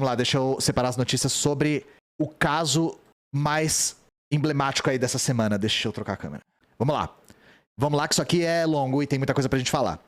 Vamos lá, deixa eu separar as notícias sobre o caso mais emblemático aí dessa semana. Deixa eu trocar a câmera. Vamos lá. Vamos lá, que isso aqui é longo e tem muita coisa pra gente falar.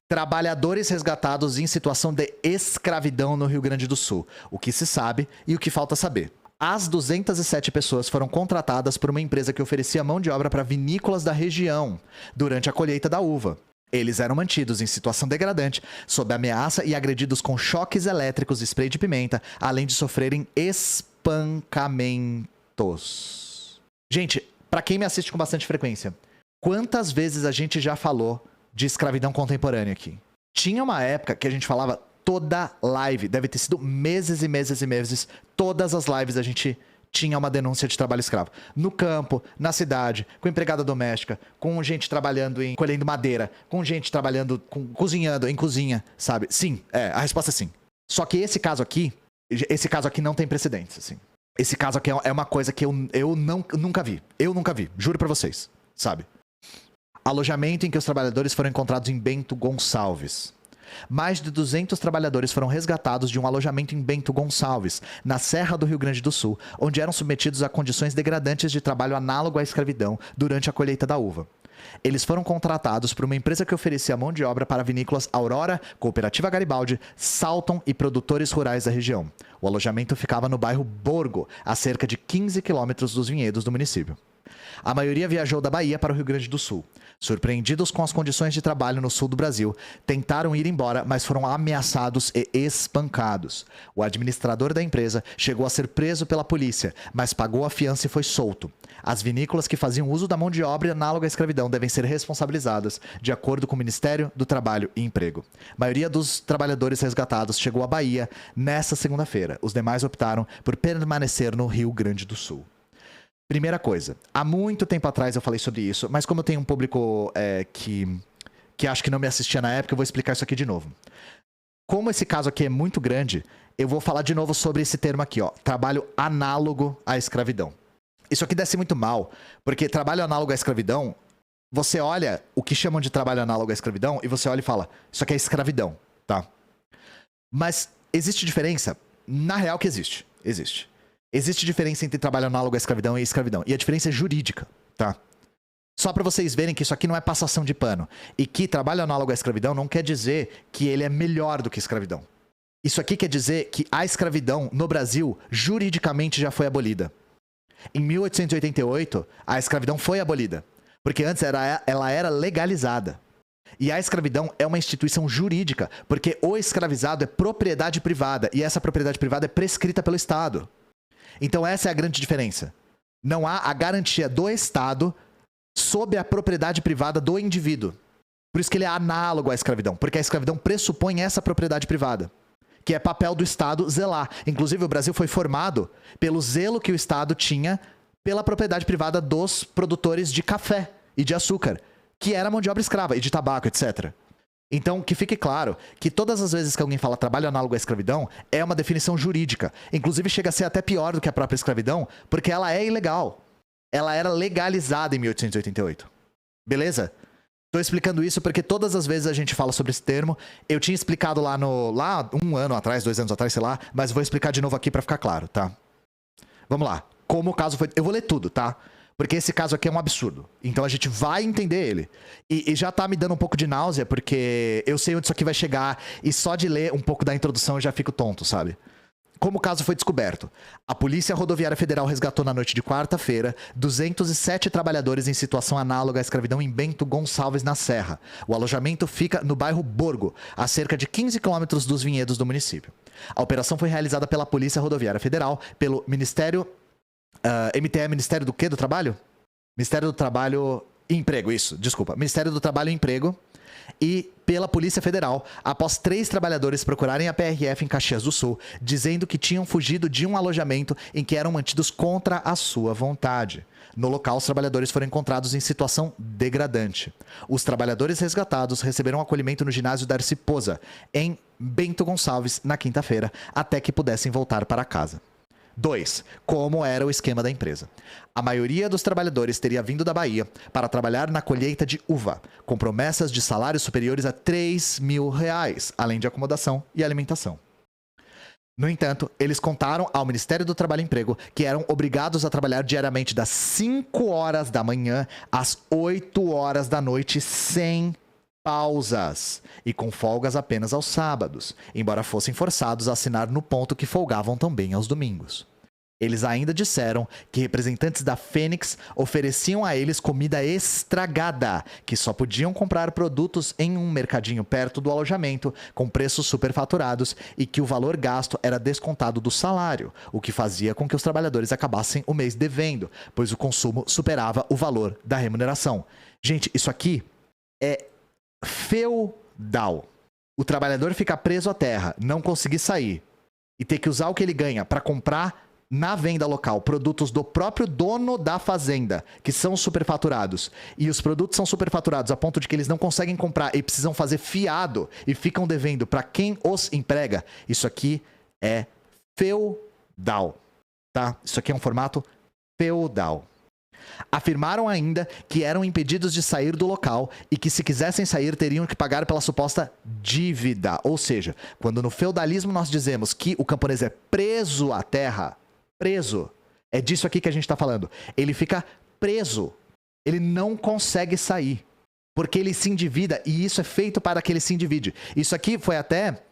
Trabalhadores resgatados em situação de escravidão no Rio Grande do Sul. O que se sabe e o que falta saber. As 207 pessoas foram contratadas por uma empresa que oferecia mão de obra para vinícolas da região durante a colheita da uva. Eles eram mantidos em situação degradante, sob ameaça e agredidos com choques elétricos e spray de pimenta, além de sofrerem espancamentos. Gente, para quem me assiste com bastante frequência, quantas vezes a gente já falou de escravidão contemporânea aqui? Tinha uma época que a gente falava toda live, deve ter sido meses e meses e meses, todas as lives a gente tinha uma denúncia de trabalho escravo. No campo, na cidade, com empregada doméstica, com gente trabalhando em colhendo madeira, com gente trabalhando, cozinhando em cozinha, sabe? Sim, a resposta é sim. Só que esse caso aqui não tem precedentes, assim. Esse caso aqui é uma coisa que eu nunca vi. Eu nunca vi, juro pra vocês, sabe? Alojamento em que os trabalhadores foram encontrados em Bento Gonçalves. Mais de 200 trabalhadores foram resgatados de um alojamento em Bento Gonçalves, na Serra do Rio Grande do Sul, onde eram submetidos a condições degradantes de trabalho análogo à escravidão durante a colheita da uva. Eles foram contratados por uma empresa que oferecia mão de obra para vinícolas Aurora, Cooperativa Garibaldi, Salton e produtores rurais da região. O alojamento ficava no bairro Borgo, a cerca de 15 quilômetros dos vinhedos do município. A maioria viajou da Bahia para o Rio Grande do Sul. Surpreendidos com as condições de trabalho no sul do Brasil, tentaram ir embora, mas foram ameaçados e espancados. O administrador da empresa chegou a ser preso pela polícia, mas pagou a fiança e foi solto. As vinícolas que faziam uso da mão de obra análoga à escravidão devem ser responsabilizadas, de acordo com o Ministério do Trabalho e Emprego. A maioria dos trabalhadores resgatados chegou à Bahia nesta segunda-feira. Os demais optaram por permanecer no Rio Grande do Sul. Primeira coisa, há muito tempo atrás eu falei sobre isso, mas como eu tenho um público que acho que não me assistia na época, eu vou explicar isso aqui de novo. Como esse caso aqui é muito grande, eu vou falar de novo sobre esse termo aqui, ó, trabalho análogo à escravidão. Isso aqui desce muito mal, porque trabalho análogo à escravidão, você olha o que chamam de trabalho análogo à escravidão e você olha e fala, isso aqui é escravidão, tá? Mas existe diferença? Na real que existe. Existe diferença entre trabalho análogo à escravidão e escravidão. E a diferença é jurídica, tá? Só pra vocês verem que isso aqui não é passação de pano. E que trabalho análogo à escravidão não quer dizer que ele é melhor do que escravidão. Isso aqui quer dizer que a escravidão no Brasil, juridicamente, já foi abolida. Em 1888, a escravidão foi abolida. Porque antes ela era legalizada. E a escravidão é uma instituição jurídica. Porque o escravizado é propriedade privada. E essa propriedade privada é prescrita pelo Estado. Então essa é a grande diferença. Não há a garantia do Estado sobre a propriedade privada do indivíduo. Por isso que ele é análogo à escravidão. Porque a escravidão pressupõe essa propriedade privada. Que é papel do Estado zelar. Inclusive o Brasil foi formado pelo zelo que o Estado tinha pela propriedade privada dos produtores de café e de açúcar. Que era mão de obra escrava e de tabaco, etc. Então, que fique claro que todas as vezes que alguém fala trabalho análogo à escravidão, é uma definição jurídica. Inclusive, chega a ser até pior do que a própria escravidão, porque ela é ilegal. Ela era legalizada em 1888. Beleza? Tô explicando isso porque todas as vezes a gente fala sobre esse termo. Eu tinha explicado lá um ano atrás, 2 anos atrás, sei lá, mas vou explicar de novo aqui pra ficar claro, tá? Vamos lá. Como o caso foi... Eu vou ler tudo, tá? Porque esse caso aqui é um absurdo. Então a gente vai entender ele. E já tá me dando um pouco de náusea, porque eu sei onde isso aqui vai chegar. E só de ler um pouco da introdução eu já fico tonto, sabe? Como o caso foi descoberto? A Polícia Rodoviária Federal resgatou na noite de quarta-feira 207 trabalhadores em situação análoga à escravidão em Bento Gonçalves, na Serra. O alojamento fica no bairro Borgo, a cerca de 15 quilômetros dos vinhedos do município. A operação foi realizada pela Polícia Rodoviária Federal, pelo Ministério... MTE, Ministério do quê? Do Trabalho? Ministério do Trabalho e Emprego, isso, desculpa. Ministério do Trabalho e Emprego e pela Polícia Federal, após 3 trabalhadores procurarem a PRF em Caxias do Sul, dizendo que tinham fugido de um alojamento em que eram mantidos contra a sua vontade. No local, os trabalhadores foram encontrados em situação degradante. Os trabalhadores resgatados receberam acolhimento no ginásio Darcy Poza, em Bento Gonçalves, na quinta-feira, até que pudessem voltar para casa. 2. Como era o esquema da empresa? A maioria dos trabalhadores teria vindo da Bahia para trabalhar na colheita de uva, com promessas de salários superiores a R$3.000, além de acomodação e alimentação. No entanto, eles contaram ao Ministério do Trabalho e Emprego que eram obrigados a trabalhar diariamente das 5 horas da manhã às 8 horas da noite sem pausas e com folgas apenas aos sábados, embora fossem forçados a assinar no ponto que folgavam também aos domingos. Eles ainda disseram que representantes da Fênix ofereciam a eles comida estragada, que só podiam comprar produtos em um mercadinho perto do alojamento, com preços superfaturados, e que o valor gasto era descontado do salário, o que fazia com que os trabalhadores acabassem o mês devendo, pois o consumo superava o valor da remuneração. Gente, isso aqui é feudal. O trabalhador fica preso à terra, não conseguir sair, e ter que usar o que ele ganha para comprar na venda local, produtos do próprio dono da fazenda, que são superfaturados. E os produtos são superfaturados a ponto de que eles não conseguem comprar e precisam fazer fiado e ficam devendo para quem os emprega. Isso aqui é feudal, tá? Isso aqui é um formato feudal. Afirmaram ainda que eram impedidos de sair do local e que, se quisessem sair, teriam que pagar pela suposta dívida. Ou seja, quando no feudalismo nós dizemos que o camponês é preso à terra, preso. É disso aqui que a gente está falando. Ele fica preso. Ele não consegue sair. Porque ele se endivida. E isso é feito para que ele se endivide. Isso aqui foi até...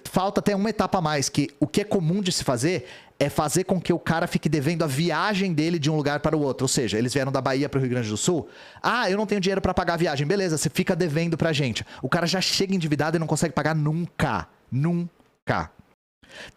falta até uma etapa a mais. Que o que é comum de se fazer é fazer com que o cara fique devendo a viagem dele de um lugar para o outro. Ou seja, eles vieram da Bahia para o Rio Grande do Sul. Ah, eu não tenho dinheiro para pagar a viagem. Beleza, você fica devendo pra gente. O cara já chega endividado e não consegue pagar nunca. Nunca.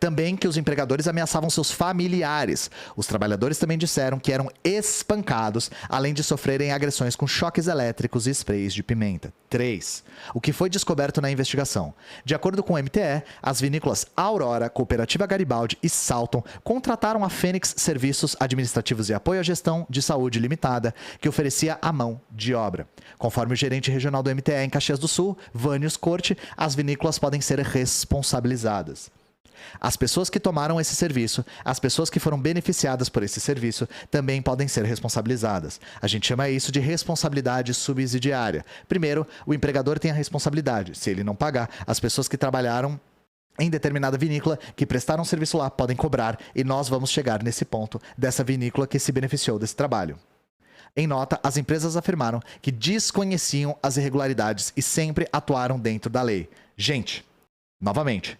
Também que os empregadores ameaçavam seus familiares. Os trabalhadores também disseram que eram espancados, além de sofrerem agressões com choques elétricos e sprays de pimenta. 3. O que foi descoberto na investigação. De acordo com o MTE, as vinícolas Aurora, Cooperativa Garibaldi e Salton contrataram a Fênix Serviços Administrativos e Apoio à Gestão de Saúde Limitada, que oferecia a mão de obra. Conforme o gerente regional do MTE em Caxias do Sul, Vânios Corte, as vinícolas podem ser responsabilizadas. As pessoas que tomaram esse serviço, as pessoas que foram beneficiadas por esse serviço, também podem ser responsabilizadas. A gente chama isso de responsabilidade subsidiária. Primeiro, o empregador tem a responsabilidade. Se ele não pagar, as pessoas que trabalharam em determinada vinícola, que prestaram serviço lá, podem cobrar, e nós vamos chegar nesse ponto dessa vinícola que se beneficiou desse trabalho. Em nota, as empresas afirmaram que desconheciam as irregularidades e sempre atuaram dentro da lei. Gente, novamente,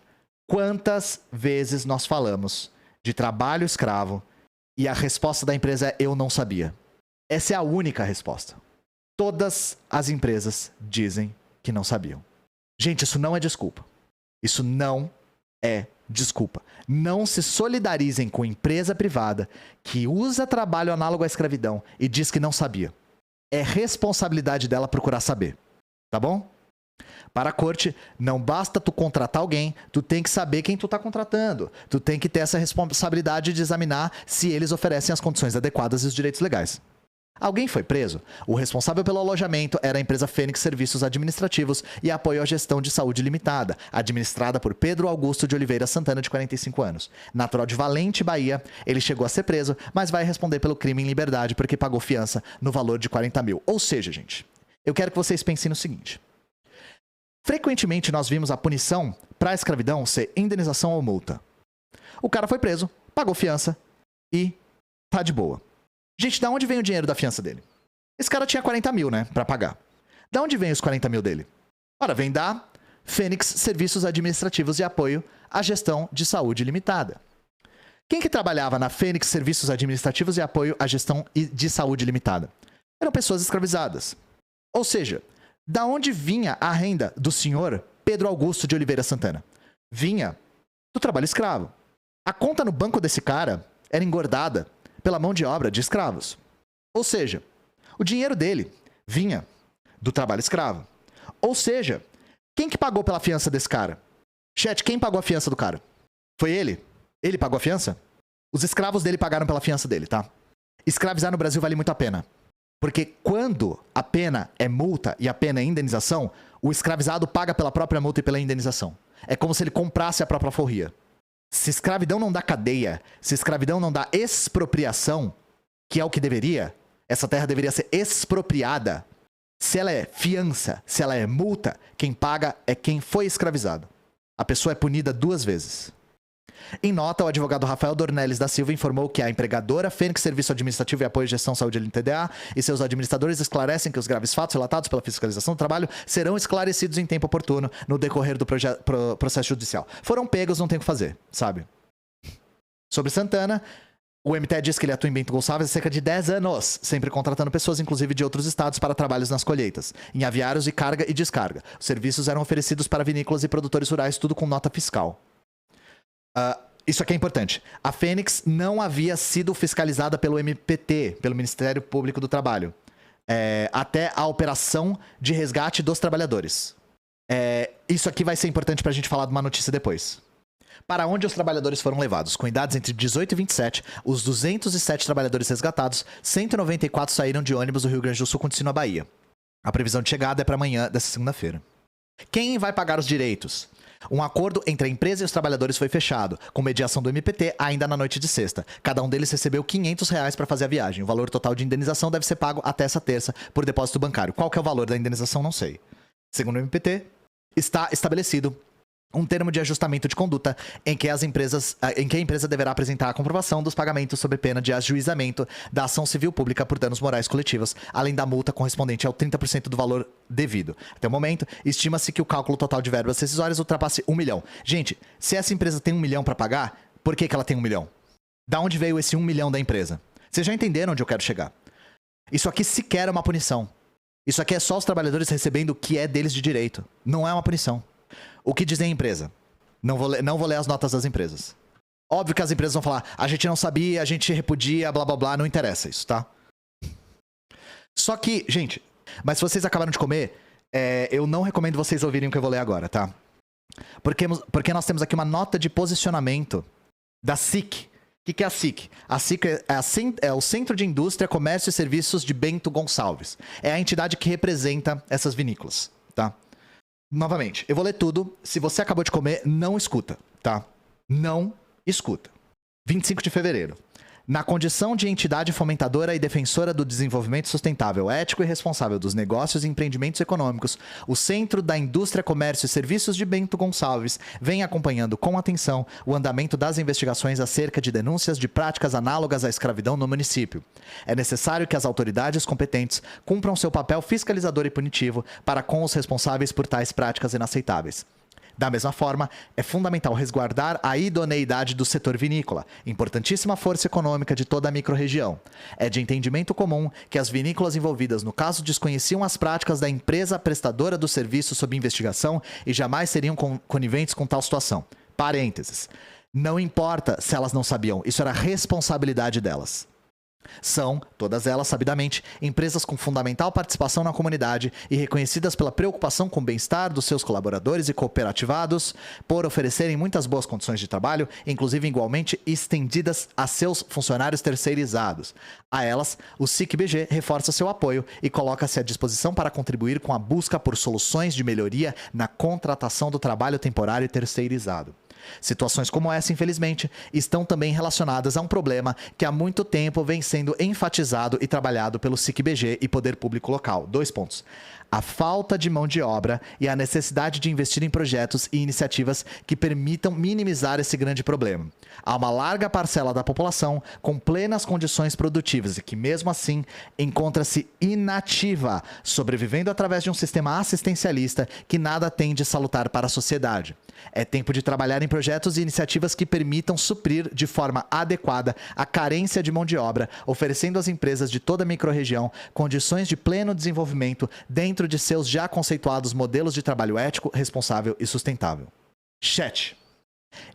quantas vezes nós falamos de trabalho escravo e a resposta da empresa é eu não sabia? Essa é a única resposta. Todas as empresas dizem que não sabiam. Gente, isso não é desculpa. Isso não é desculpa. Não se solidarizem com empresa privada que usa trabalho análogo à escravidão e diz que não sabia. É responsabilidade dela procurar saber. Tá bom? Para a corte, não basta tu contratar alguém, tu tem que saber quem tu tá contratando. Tu tem que ter essa responsabilidade de examinar se eles oferecem as condições adequadas e os direitos legais. Alguém foi preso? O responsável pelo alojamento era a empresa Fênix Serviços Administrativos e Apoio à Gestão de Saúde Limitada, administrada por Pedro Augusto de Oliveira Santana, de 45 anos. Natural de Valente, Bahia, ele chegou a ser preso, mas vai responder pelo crime em liberdade porque pagou fiança no valor de 40 mil. Ou seja, gente, eu quero que vocês pensem no seguinte. Frequentemente nós vimos a punição para a escravidão ser indenização ou multa. O cara foi preso, pagou fiança e tá de boa. Gente, da onde vem o dinheiro da fiança dele? Esse cara tinha 40 mil, né, pra pagar. Da onde vem os 40 mil dele? Ora, vem da Fênix Serviços Administrativos e Apoio à Gestão de Saúde Limitada. Quem que trabalhava na Fênix Serviços Administrativos e Apoio à Gestão de Saúde Limitada? Eram pessoas escravizadas. Ou seja, da onde vinha a renda do senhor Pedro Augusto de Oliveira Santana? Vinha do trabalho escravo. A conta no banco desse cara era engordada pela mão de obra de escravos. Ou seja, o dinheiro dele vinha do trabalho escravo. Ou seja, quem que pagou pela fiança desse cara? Chat, quem pagou a fiança do cara? Foi ele? Ele pagou a fiança? Os escravos dele pagaram pela fiança dele, tá? Escravizar no Brasil vale muito a pena. Porque quando a pena é multa e a pena é indenização, o escravizado paga pela própria multa e pela indenização. É como se ele comprasse a própria alforria. Se escravidão não dá cadeia, se escravidão não dá expropriação, que é o que deveria, essa terra deveria ser expropriada. Se ela é fiança, se ela é multa, quem paga é quem foi escravizado. A pessoa é punida 2 vezes. Em nota, o advogado Rafael Dornelles da Silva informou que a empregadora Fênix Serviço Administrativo e Apoio à Gestão Saúde LTDA e seus administradores esclarecem que os graves fatos relatados pela fiscalização do trabalho serão esclarecidos em tempo oportuno no decorrer do processo judicial. Foram pegos, não tem o que fazer, sabe? Sobre Santana, o MTE diz que ele atua em Bento Gonçalves há cerca de 10 anos, sempre contratando pessoas, inclusive de outros estados, para trabalhos nas colheitas, em aviários de carga e descarga. Os serviços eram oferecidos para vinícolas e produtores rurais, tudo com nota fiscal. Isso aqui é importante. A Fênix não havia sido fiscalizada pelo MPT, pelo Ministério Público do Trabalho, até a operação de resgate dos trabalhadores. Isso aqui vai ser importante para a gente falar de uma notícia depois. Para onde os trabalhadores foram levados? Com idades entre 18 e 27, os 207 trabalhadores resgatados, 194 saíram de ônibus do Rio Grande do Sul com destino à Bahia. A previsão de chegada é para amanhã dessa segunda-feira. Quem vai pagar os direitos? Um acordo entre a empresa e os trabalhadores foi fechado, com mediação do MPT ainda na noite de sexta. Cada um deles recebeu R$500 para fazer a viagem. O valor total de indenização deve ser pago até essa terça por depósito bancário. Qual que é o valor da indenização? Não sei. Segundo o MPT, está estabelecido um termo de ajustamento de conduta em que a empresa deverá apresentar a comprovação dos pagamentos sob pena de ajuizamento da ação civil pública por danos morais coletivos, além da multa correspondente ao 30% do valor devido. Até o momento, estima-se que o cálculo total de verbas rescisórias ultrapasse 1 milhão. Gente, se essa empresa tem 1 milhão para pagar, por que ela tem 1 milhão? Da onde veio esse 1 milhão da empresa? Vocês já entenderam onde eu quero chegar? Isso aqui sequer é uma punição. Isso aqui é só os trabalhadores recebendo o que é deles de direito. Não é uma punição. O que diz a empresa? Não vou ler as notas das empresas. Óbvio que as empresas vão falar, a gente não sabia, a gente repudia, blá blá blá, não interessa isso, tá? Só que, gente, mas se vocês acabaram de comer, eu não recomendo vocês ouvirem o que eu vou ler agora, tá? Porque nós temos aqui uma nota de posicionamento da SIC. O que é a SIC? A SIC é o Centro de Indústria, Comércio e Serviços de Bento Gonçalves. É a entidade que representa essas vinícolas, tá? Novamente, eu vou ler tudo. Se você acabou de comer, não escuta, tá? Não escuta. 25 de fevereiro. Na condição de entidade fomentadora e defensora do desenvolvimento sustentável, ético e responsável dos negócios e empreendimentos econômicos, o Centro da Indústria, Comércio e Serviços de Bento Gonçalves vem acompanhando com atenção o andamento das investigações acerca de denúncias de práticas análogas à escravidão no município. É necessário que as autoridades competentes cumpram seu papel fiscalizador e punitivo para com os responsáveis por tais práticas inaceitáveis. Da mesma forma, é fundamental resguardar a idoneidade do setor vinícola, importantíssima força econômica de toda a microrregião. É de entendimento comum que as vinícolas envolvidas no caso desconheciam as práticas da empresa prestadora do serviço sob investigação e jamais seriam coniventes com tal situação. Parênteses. Não importa se elas não sabiam, isso era responsabilidade delas. São, todas elas, sabidamente, empresas com fundamental participação na comunidade e reconhecidas pela preocupação com o bem-estar dos seus colaboradores e cooperativados, por oferecerem muitas boas condições de trabalho, inclusive igualmente estendidas a seus funcionários terceirizados. A elas, o SIC-BG reforça seu apoio e coloca-se à disposição para contribuir com a busca por soluções de melhoria na contratação do trabalho temporário terceirizado. Situações como essa, infelizmente, estão também relacionadas a um problema que há muito tempo vem sendo enfatizado e trabalhado pelo SIC-BG e Poder Público Local. 2 pontos. A falta de mão de obra e a necessidade de investir em projetos e iniciativas que permitam minimizar esse grande problema. Há uma larga parcela da população com plenas condições produtivas e que, mesmo assim, encontra-se inativa, sobrevivendo através de um sistema assistencialista que nada tem de salutar para a sociedade. É tempo de trabalhar em projetos e iniciativas que permitam suprir de forma adequada a carência de mão de obra, oferecendo às empresas de toda a microrregião condições de pleno desenvolvimento dentro de seus já conceituados modelos de trabalho ético, responsável e sustentável. Chat,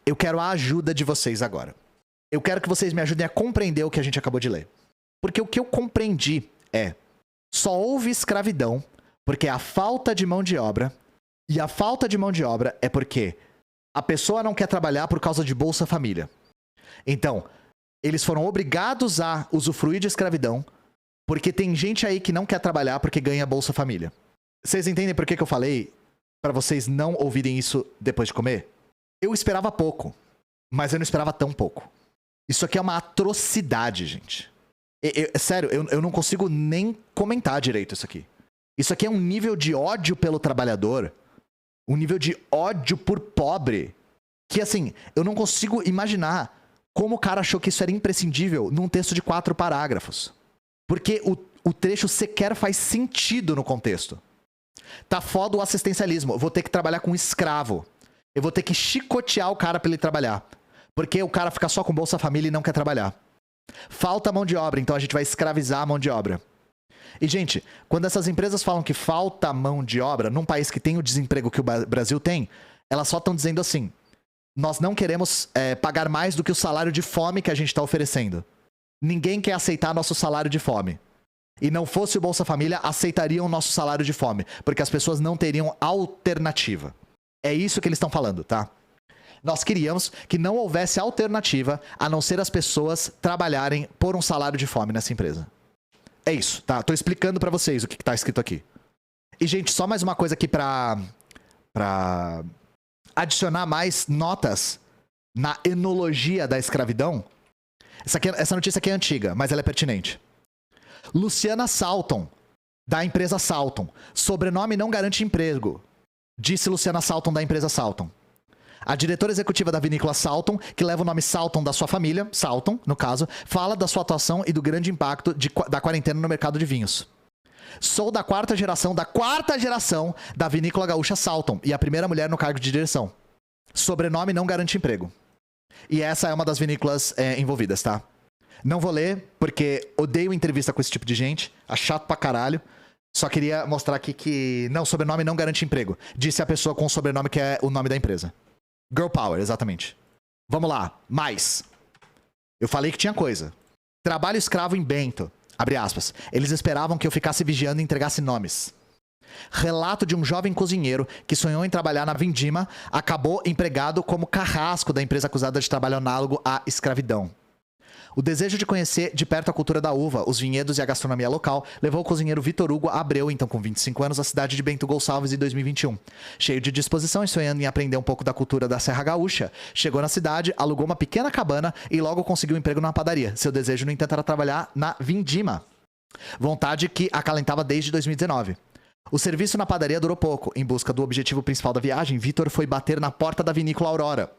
eu quero a ajuda de vocês agora. Eu quero que vocês me ajudem a compreender o que a gente acabou de ler. Porque o que eu compreendi é: só houve escravidão porque a falta de mão de obra, e a falta de mão de obra é porque a pessoa não quer trabalhar por causa de Bolsa Família. Então, eles foram obrigados a usufruir de escravidão porque tem gente aí que não quer trabalhar porque ganha Bolsa Família. Vocês entendem por que eu falei para vocês não ouvirem isso depois de comer? Eu esperava pouco, mas eu não esperava tão pouco. Isso aqui é uma atrocidade, gente. Sério, eu não consigo nem comentar direito isso aqui. Isso aqui é um nível de ódio pelo trabalhador Um nível de ódio por pobre. Que, assim, eu não consigo imaginar como o cara achou que isso era imprescindível num texto de 4 parágrafos. Porque o trecho sequer faz sentido no contexto. Tá foda o assistencialismo. Eu vou ter que trabalhar com escravo. Eu vou ter que chicotear o cara pra ele trabalhar. Porque o cara fica só com Bolsa Família e não quer trabalhar. Falta mão de obra, então a gente vai escravizar a mão de obra. E, gente, quando essas empresas falam que falta mão de obra, num país que tem o desemprego que o Brasil tem, elas só estão dizendo assim: nós não queremos pagar mais do que o salário de fome que a gente está oferecendo. Ninguém quer aceitar nosso salário de fome. E não fosse o Bolsa Família, aceitariam o nosso salário de fome, porque as pessoas não teriam alternativa. É isso que eles estão falando, tá? Nós queríamos que não houvesse alternativa a não ser as pessoas trabalharem por um salário de fome nessa empresa. É isso, tá? Tô explicando pra vocês o que tá escrito aqui. E, gente, só mais uma coisa aqui pra adicionar mais notas na enologia da escravidão. Essa notícia aqui é antiga, mas ela é pertinente. Luciana Salton, da empresa Salton. Sobrenome não garante emprego, disse Luciana Salton, da empresa Salton. A diretora executiva da vinícola Salton, que leva o nome Salton da sua família, Salton, no caso, fala da sua atuação e do grande impacto da quarentena no mercado de vinhos. Sou da quarta geração da vinícola gaúcha Salton e a primeira mulher no cargo de direção. Sobrenome não garante emprego. E essa é uma das vinícolas envolvidas, tá? Não vou ler, porque odeio entrevista com esse tipo de gente. É chato pra caralho. Só queria mostrar aqui que não, sobrenome não garante emprego. Disse a pessoa com o sobrenome que é o nome da empresa. Girl Power, exatamente. Vamos lá, mais. Eu falei que tinha coisa. Trabalho escravo em Bento. Abre aspas. Eles esperavam que eu ficasse vigiando e entregasse nomes. Relato de um jovem cozinheiro que sonhou em trabalhar na Vindima, acabou empregado como carrasco da empresa acusada de trabalho análogo à escravidão. O desejo de conhecer de perto a cultura da uva, os vinhedos e a gastronomia local levou o cozinheiro Vitor Hugo Abreu, então com 25 anos, à cidade de Bento Gonçalves em 2021. Cheio de disposição e sonhando em aprender um pouco da cultura da Serra Gaúcha, chegou na cidade, alugou uma pequena cabana e logo conseguiu um emprego numa padaria. Seu desejo, no entanto, era trabalhar na Vindima. Vontade que acalentava desde 2019. O serviço na padaria durou pouco. Em busca do objetivo principal da viagem, Vitor foi bater na porta da vinícola Aurora.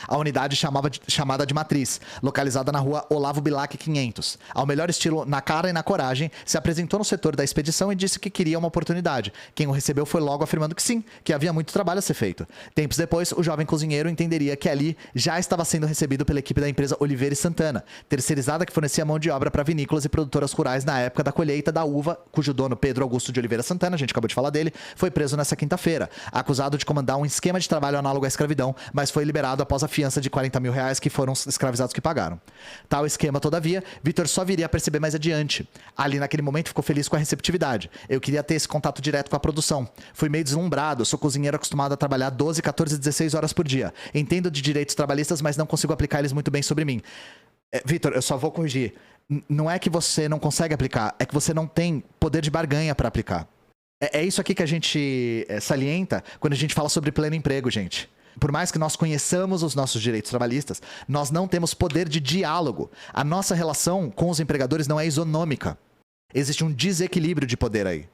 A unidade chamada de Matriz, localizada na rua Olavo Bilac 500. Ao melhor estilo na cara e na coragem, se apresentou no setor da expedição e disse que queria uma oportunidade. Quem o recebeu foi logo afirmando que sim, que havia muito trabalho a ser feito. Tempos depois, o jovem cozinheiro entenderia que ali já estava sendo recebido pela equipe da empresa Oliveira e Santana, terceirizada que fornecia mão de obra para vinícolas e produtoras rurais na época da colheita da uva, cujo dono Pedro Augusto de Oliveira Santana, a gente acabou de falar dele, foi preso nessa quinta-feira, acusado de comandar um esquema de trabalho análogo à escravidão, mas foi liberado após a fiança de R$40 mil que foram os escravizados que pagaram. Tal esquema, todavia, Vitor só viria a perceber mais adiante. Ali, naquele momento, ficou feliz com a receptividade. Eu queria ter esse contato direto com a produção. Fui meio deslumbrado, sou cozinheiro acostumado a trabalhar 12, 14, 16 horas por dia. Entendo de direitos trabalhistas, mas não consigo aplicar eles muito bem sobre mim. Vitor, eu só vou corrigir. Não é que você não consegue aplicar, é que você não tem poder de barganha para aplicar. É isso aqui que a gente salienta quando a gente fala sobre pleno emprego, gente. Por mais que nós conheçamos os nossos direitos trabalhistas, nós não temos poder de diálogo. A nossa relação com os empregadores não é isonômica. Existe um desequilíbrio de poder aí.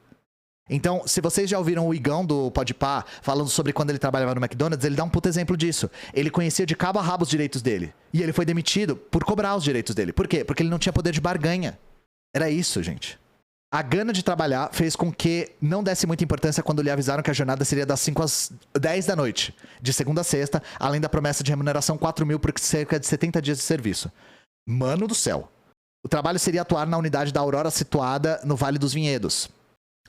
Então, se vocês já ouviram o Igão do Podpah falando sobre quando ele trabalhava no McDonald's, ele dá um puto exemplo disso. Ele conhecia de cabo a rabo os direitos dele. E ele foi demitido por cobrar os direitos dele. Por quê? Porque ele não tinha poder de barganha. Era isso, gente. A gana de trabalhar fez com que não desse muita importância quando lhe avisaram que a jornada seria das 5 às 10 da noite, de segunda a sexta, além da promessa de remuneração 4 mil por cerca de 70 dias de serviço. Mano do céu. O trabalho seria atuar na unidade da Aurora situada no Vale dos Vinhedos,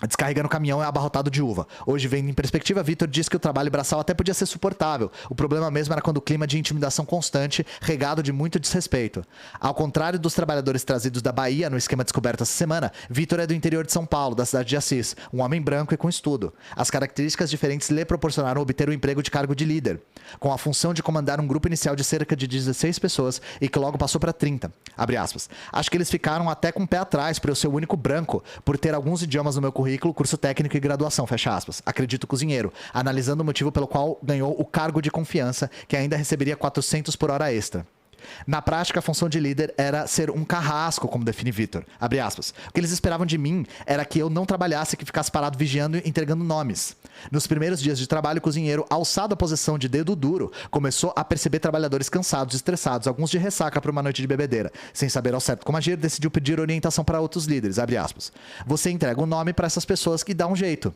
descarregando o caminhão e abarrotado de uva. Hoje, vendo em perspectiva, Vitor diz que o trabalho braçal até podia ser suportável. O problema mesmo era quando o clima de intimidação constante, regado de muito desrespeito. Ao contrário dos trabalhadores trazidos da Bahia no esquema descoberto essa semana, Vitor é do interior de São Paulo, da cidade de Assis, um homem branco e com estudo. As características diferentes lhe proporcionaram obter o emprego de cargo de líder, com a função de comandar um grupo inicial de cerca de 16 pessoas e que logo passou para 30. Abre aspas. Acho que eles ficaram até com o pé atrás por eu ser o único branco, por ter alguns idiomas no meu currículo, curso técnico e graduação, fecha aspas. Acredito cozinheiro, analisando o motivo pelo qual ganhou o cargo de confiança, que ainda receberia 400 por hora extra. Na prática, a função de líder era ser um carrasco, como define Vitor. Abre aspas. O que eles esperavam de mim era que eu não trabalhasse, que ficasse parado vigiando e entregando nomes. Nos primeiros dias de trabalho, o cozinheiro, alçado à posição de dedo duro, começou a perceber trabalhadores cansados, estressados, alguns de ressaca para uma noite de bebedeira. Sem saber ao certo como agir, decidiu pedir orientação para outros líderes. Abre aspas. Você entrega um nome para essas pessoas que dá um jeito.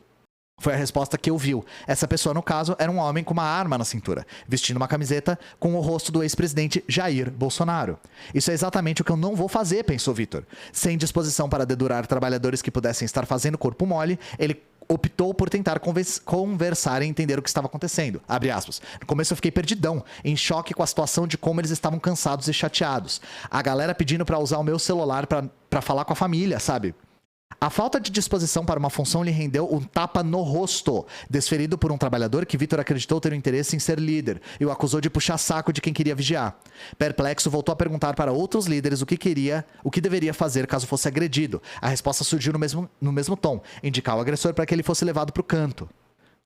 Foi a resposta que ouviu. Essa pessoa, no caso, era um homem com uma arma na cintura, vestindo uma camiseta com o rosto do ex-presidente Jair Bolsonaro. Isso é exatamente o que eu não vou fazer, pensou Vitor. Sem disposição para dedurar trabalhadores que pudessem estar fazendo corpo mole, ele optou por tentar conversar e entender o que estava acontecendo. Abre aspas. No começo eu fiquei perdidão, em choque com a situação de como eles estavam cansados e chateados. A galera pedindo para usar o meu celular para falar com a família, sabe? A falta de disposição para uma função lhe rendeu um tapa no rosto, desferido por um trabalhador que Vitor acreditou ter um interesse em ser líder e o acusou de puxar saco de quem queria vigiar. Perplexo, voltou a perguntar para outros líderes o que deveria fazer caso fosse agredido. A resposta surgiu no mesmo tom, indicar o agressor para que ele fosse levado para o canto.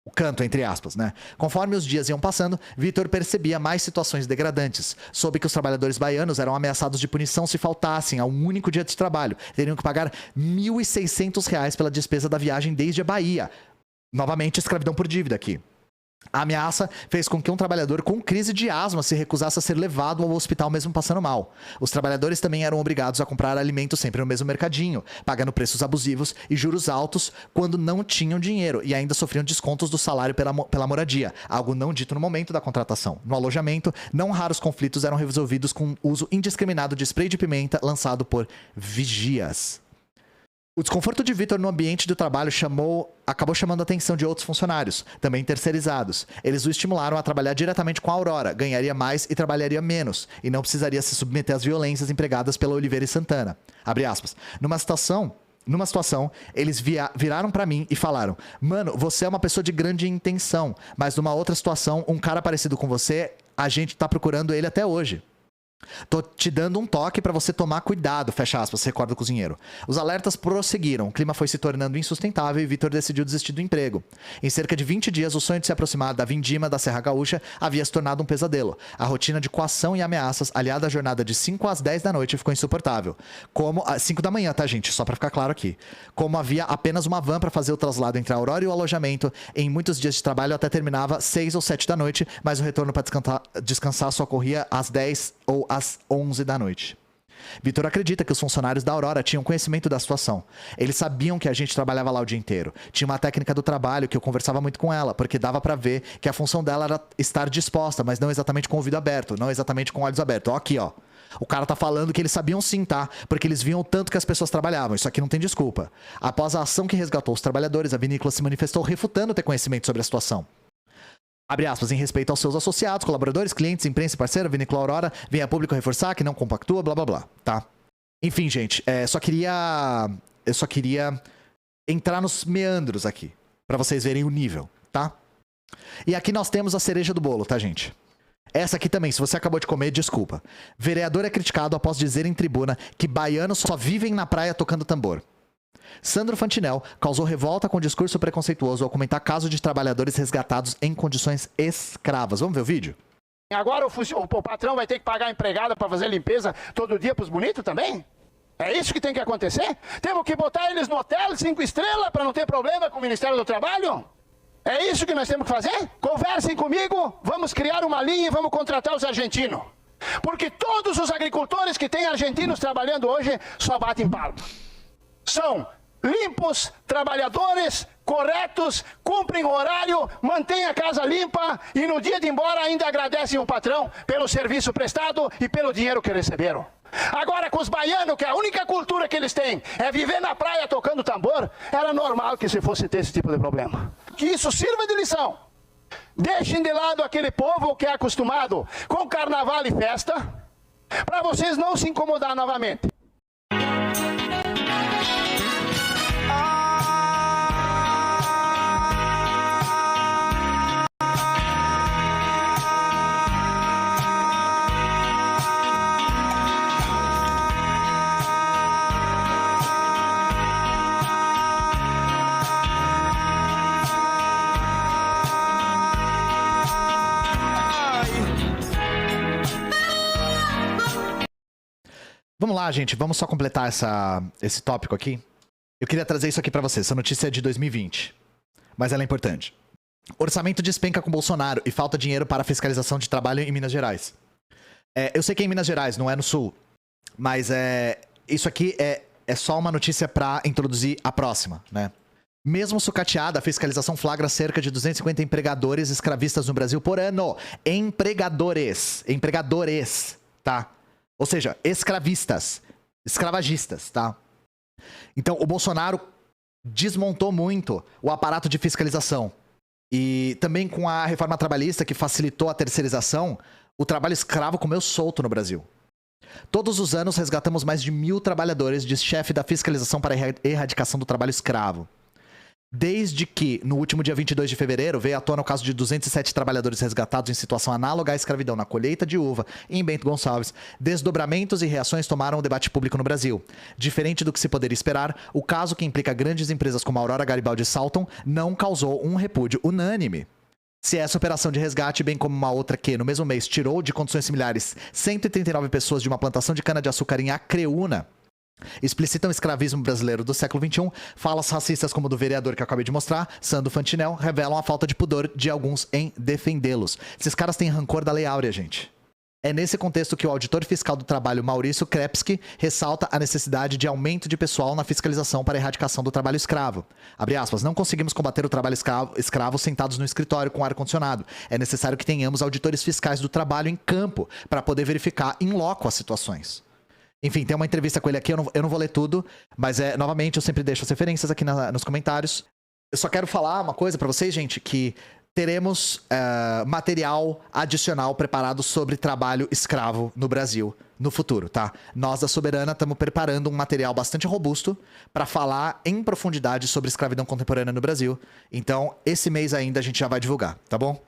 O canto, entre aspas, né? Conforme os dias iam passando, Vitor percebia mais situações degradantes. Soube que os trabalhadores baianos eram ameaçados de punição se faltassem a um único dia de trabalho. Teriam que pagar R$ 1.600 pela despesa da viagem desde a Bahia. Novamente, escravidão por dívida aqui. A ameaça fez com que um trabalhador com crise de asma se recusasse a ser levado ao hospital mesmo passando mal. Os trabalhadores também eram obrigados a comprar alimentos sempre no mesmo mercadinho, pagando preços abusivos e juros altos quando não tinham dinheiro e ainda sofriam descontos do salário pela moradia, algo não dito no momento da contratação. No alojamento, não raros conflitos eram resolvidos com o uso indiscriminado de spray de pimenta lançado por vigias. O desconforto de Vitor no ambiente do trabalho acabou chamando a atenção de outros funcionários, também terceirizados. Eles o estimularam a trabalhar diretamente com a Aurora, ganharia mais e trabalharia menos, e não precisaria se submeter às violências empregadas pela Oliveira e Santana. Abre aspas. Numa situação, eles viraram pra mim e falaram: mano, você é uma pessoa de grande intenção, mas numa outra situação, um cara parecido com você, a gente tá procurando ele até hoje. Tô te dando um toque pra você tomar cuidado, fecha aspas, recorda o cozinheiro. Os alertas prosseguiram, o clima foi se tornando insustentável e Vitor decidiu desistir do emprego. Em cerca de 20 dias, o sonho de se aproximar da vindima da Serra Gaúcha havia se tornado um pesadelo. A rotina de coação e ameaças, aliada à jornada de 5 às 10 da noite, ficou insuportável. 5 da manhã, tá, gente? Só pra ficar claro aqui. Como havia apenas uma van pra fazer o traslado entre a Aurora e o alojamento, em muitos dias de trabalho até terminava 6 ou 7 da noite, mas o retorno pra descansar só ocorria às 10 ou às 11 da noite. Vitor acredita que os funcionários da Aurora tinham conhecimento da situação. Eles sabiam que a gente trabalhava lá o dia inteiro. Tinha uma técnica do trabalho que eu conversava muito com ela, porque dava pra ver que a função dela era estar disposta, mas não exatamente com o ouvido aberto, não exatamente com olhos abertos. Ó, aqui, ó. O cara tá falando que eles sabiam sim, tá? Porque eles viam o tanto que as pessoas trabalhavam. Isso aqui não tem desculpa. Após a ação que resgatou os trabalhadores, a vinícola se manifestou refutando ter conhecimento sobre a situação. Abre aspas, em respeito aos seus associados, colaboradores, clientes, imprensa e parceira, Vinícola Aurora vem a público reforçar que não compactua, blá blá blá, tá? Enfim, gente, eu só queria entrar nos meandros aqui, pra vocês verem o nível, tá? E aqui nós temos a cereja do bolo, tá, gente? Essa aqui também, se você acabou de comer, desculpa. Vereador é criticado após dizer em tribuna que baianos só vivem na praia tocando tambor. Sandro Fantinel causou revolta com discurso preconceituoso ao comentar caso de trabalhadores resgatados em condições escravas. Vamos ver o vídeo? Agora o patrão vai ter que pagar a empregada para fazer limpeza todo dia para os bonitos também? É isso que tem que acontecer? Temos que botar eles no hotel 5 estrelas para não ter problema com o Ministério do Trabalho? É isso que nós temos que fazer? Conversem comigo, vamos criar uma linha e vamos contratar os argentinos. Porque todos os agricultores que têm argentinos trabalhando hoje só batem palma. São limpos, trabalhadores, corretos, cumprem o horário, mantêm a casa limpa e no dia de ir embora ainda agradecem o patrão pelo serviço prestado e pelo dinheiro que receberam. Agora com os baianos, que a única cultura que eles têm é viver na praia tocando tambor, era normal que se fosse ter esse tipo de problema. Que isso sirva de lição. Deixem de lado aquele povo que é acostumado com carnaval e festa, para vocês não se incomodar novamente. Vamos lá, gente. Vamos só completar esse tópico aqui. Eu queria trazer isso aqui pra vocês. Essa notícia é de 2020. Mas ela é importante. Orçamento despenca com Bolsonaro e falta dinheiro para fiscalização de trabalho em Minas Gerais. Eu sei que é em Minas Gerais, não é no Sul. Mas isso aqui é só uma notícia pra introduzir a próxima, né? Mesmo sucateada, a fiscalização flagra cerca de 250 empregadores escravistas no Brasil por ano. Empregadores, tá? Ou seja, escravistas, escravagistas, tá? Então, o Bolsonaro desmontou muito o aparato de fiscalização. E também com a reforma trabalhista que facilitou a terceirização, o trabalho escravo comeu solto no Brasil. Todos os anos resgatamos mais de 1.000 trabalhadores de chefe da fiscalização para a erradicação do trabalho escravo. Desde que, no último dia 22 de fevereiro, veio à tona o caso de 207 trabalhadores resgatados em situação análoga à escravidão na colheita de uva em Bento Gonçalves, desdobramentos e reações tomaram o debate público no Brasil. Diferente do que se poderia esperar, o caso que implica grandes empresas como a Aurora Garibaldi e Salton não causou um repúdio unânime. Se essa operação de resgate, bem como uma outra que, no mesmo mês, tirou de condições similares 139 pessoas de uma plantação de cana-de-açúcar em Acreúna, explicitam o escravismo brasileiro do século XXI, falas racistas como do vereador que eu acabei de mostrar, Sandro Fantinel, revelam a falta de pudor de alguns em defendê-los. Esses caras têm rancor da Lei Áurea, gente. É nesse contexto que o auditor fiscal do trabalho, Maurício Krepski, ressalta a necessidade de aumento de pessoal na fiscalização para a erradicação do trabalho escravo. Abre aspas, não conseguimos combater o trabalho escravo sentados no escritório com ar-condicionado. É necessário que tenhamos auditores fiscais do trabalho em campo para poder verificar in loco as situações. Enfim, tem uma entrevista com ele aqui, eu não vou ler tudo, mas novamente eu sempre deixo as referências aqui nos comentários. Eu só quero falar uma coisa pra vocês, gente, que teremos material adicional preparado sobre trabalho escravo no Brasil no futuro, tá? Nós da Soberana estamos preparando um material bastante robusto para falar em profundidade sobre escravidão contemporânea no Brasil. Então, esse mês ainda a gente já vai divulgar, tá bom?